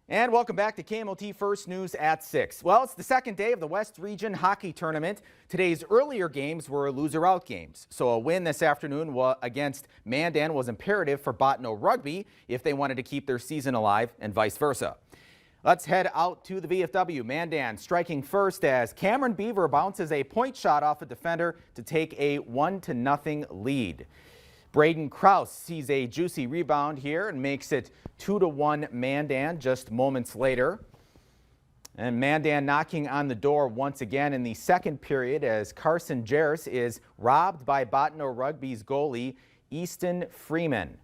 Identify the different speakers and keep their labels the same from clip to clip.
Speaker 1: And welcome back to KMOT First News at 6. Well, it's the second day of the West Region Hockey Tournament. Today's earlier games were loser-out games. So a win this afternoon against Mandan was imperative for Bottineau Rugby if they wanted to keep their season alive and vice versa. Let's head out to the VFW. Mandan striking first as Cameron Beaver bounces a point shot off a defender to take a 1-0 lead. Braden Kraus sees a juicy rebound here and makes it 2-1 Mandan just moments later. And Mandan knocking on the door once again in the second period as Carson Jarris is robbed by Bottineau Rugby's goalie, Easton Freeman.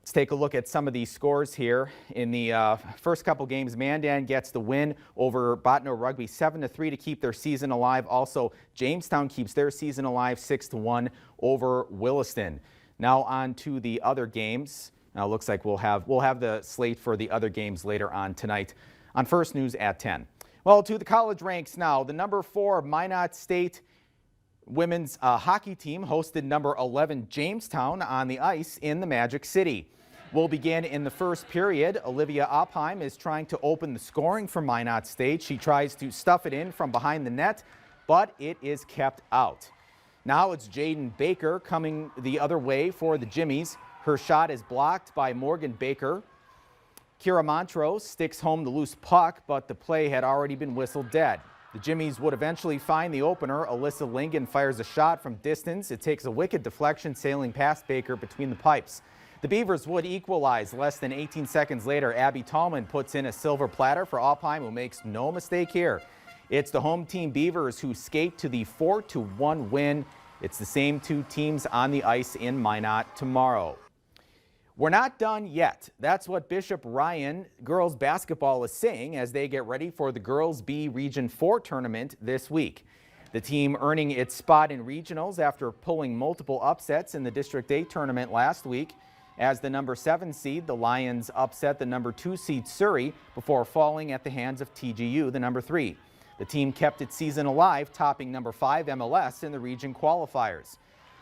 Speaker 1: Let's take a look at some of these scores here. In the first couple games, Mandan gets the win over Bottineau Rugby 7-3 to keep their season alive. Also, Jamestown keeps their season alive 6-1 over Williston. Now on to the other games. Now it looks like we'll have the slate for the other games later on tonight on First News at 10. Well, to the college ranks now. The number 4 Minot State women's hockey team hosted number 11 Jamestown on the ice in the Magic City. We'll begin in the first period. Olivia Opheim is trying to open the scoring for Minot State. She tries to stuff it in from behind the net, but it is kept out. Now it's Jaden Baker coming the other way for the Jimmies. Her shot is blocked by Morgan Baker. Kira Montrose sticks home the loose puck, but the play had already been whistled dead. The Jimmies would eventually find the opener. Alyssa Lingen fires a shot from distance. It takes a wicked deflection sailing past Baker between the pipes. The Beavers would equalize less than 18 seconds later. Abby Tallman puts in a silver platter for Opheim, who makes no mistake here. It's the home team Beavers who skate to the 4-1 win. It's the same two teams on the ice in Minot tomorrow. We're not done yet. That's what Bishop Ryan girls basketball is saying as they get ready for the Girls B Region 4 tournament this week. The team earning its spot in regionals after pulling multiple upsets in the District 8 tournament last week. As the number 7 seed, the Lions upset the number 2 seed Surrey before falling at the hands of TGU, the number 3. The team kept its season alive, topping number 5 MLS in the region qualifiers.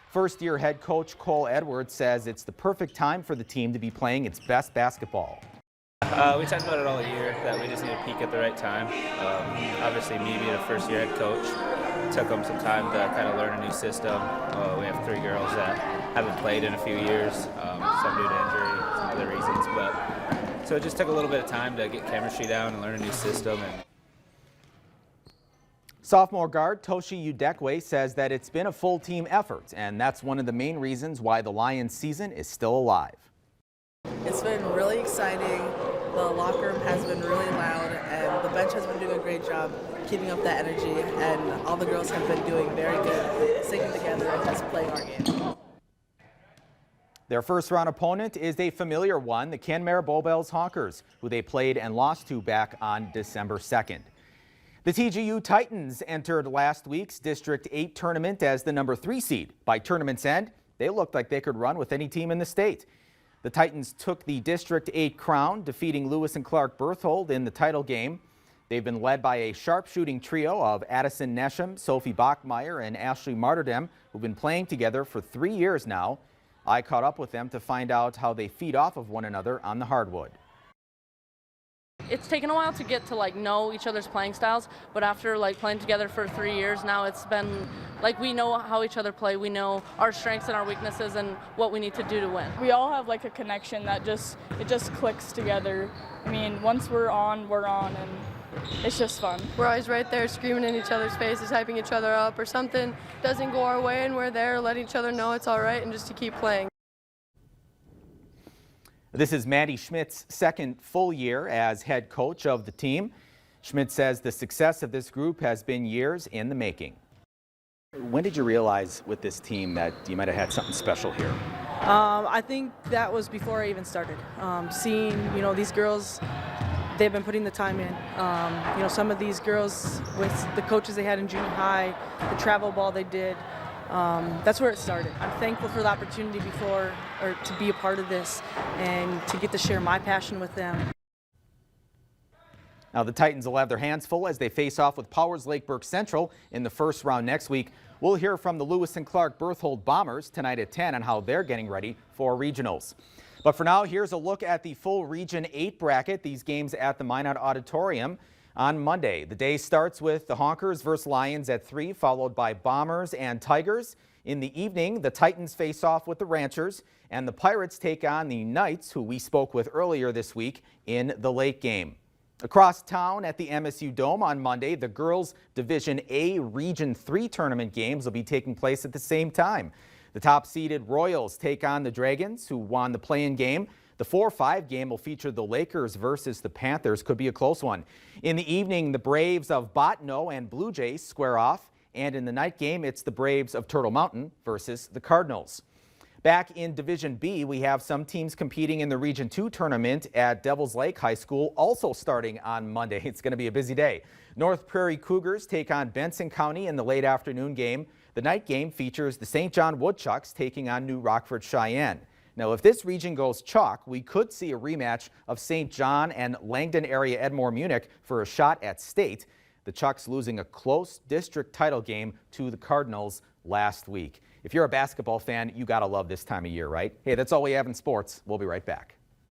Speaker 1: First-year head coach Cole Edwards says it's the perfect time for the team to be playing its best basketball.
Speaker 2: We talked about it all year, that we just need to peak at the right time. Obviously, me being a first-year head coach, took them some time to kind of learn a new system. We have 3 girls that haven't played in a few years, some due to injury, some other reasons. But so it just took a little bit of time to get chemistry down and learn a new system.
Speaker 1: Sophomore guard Toshi Udekwe says that it's been a full team effort, and that's one of the main reasons why the Lions season is still alive.
Speaker 3: It's been really exciting. The locker room has been really loud, and the bench has been doing a great job keeping up that energy, and all the girls have been doing very good, sticking together and just playing our game.
Speaker 1: Their first-round opponent is a familiar one, the Kenmare Bowbells Hawkers, who they played and lost to back on December 2nd. The TGU Titans entered last week's District 8 tournament as the number 3 seed. By tournament's end, they looked like they could run with any team in the state. The Titans took the District 8 crown, defeating Lewis and Clark Berthold in the title game. They've been led by a sharpshooting trio of Addison Nesham, Sophie Bachmeyer, and Ashley Martyrdem, who've been playing together for 3 years now. I caught up with them to find out how they feed off of one another on the hardwood.
Speaker 4: It's taken a while to get to know each other's playing styles, but after playing together for 3 years now, it's been we know how each other play. We know our strengths and our weaknesses and what we need to do to win.
Speaker 5: We all have a connection that just clicks together. I mean, once we're on, and it's just fun.
Speaker 6: We're always right there screaming in each other's faces, hyping each other up, or something doesn't go our way and we're there letting each other know it's all right and just to keep playing.
Speaker 1: This is Maddie Schmidt's second full year as head coach of the team. Schmidt says the success of this group has been years in the making. When did you realize with this team that you might have had something special here?
Speaker 3: I think that was before I even started. Seeing, these girls, they've been putting the time in. Some of these girls with the coaches they had in junior high, the travel ball they did, that's where it started. I'm thankful for the opportunity to be a part of this and to get to share my passion with them.
Speaker 1: Now the Titans will have their hands full as they face off with Powers Lake Burke Central in the first round next week. We'll hear from the Lewis and Clark Berthold Bombers tonight at 10 on how they're getting ready for regionals. But for now, here's a look at the full Region 8 bracket. These games at the Minot Auditorium on Monday. The day starts with the Honkers versus Lions at 3, followed by Bombers and Tigers. In the evening, the Titans face off with the Ranchers, and the Pirates take on the Knights, who we spoke with earlier this week in the late game. Across town at the MSU Dome on Monday, the girls Division A Region 3 tournament games will be taking place at the same time. The top-seeded Royals take on the Dragons, who won the play-in game. The 4-5 game will feature the Lakers versus the Panthers. Could be a close one. In the evening, the Braves of Bottineau and Blue Jays square off. And in the night game, it's the Braves of Turtle Mountain versus the Cardinals. Back in Division B, we have some teams competing in the Region 2 tournament at Devils Lake High School, also starting on Monday. It's going to be a busy day. North Prairie Cougars take on Benson County in the late afternoon game. The night game features the St. John Woodchucks taking on New Rockford Cheyenne. Now, if this region goes chalk, we could see a rematch of St. John and Langdon area Edmore Munich for a shot at state. The Chucks losing a close district title game to the Cardinals last week. If you're a basketball fan, you gotta love this time of year, right? Hey, that's all we have in sports. We'll be right back.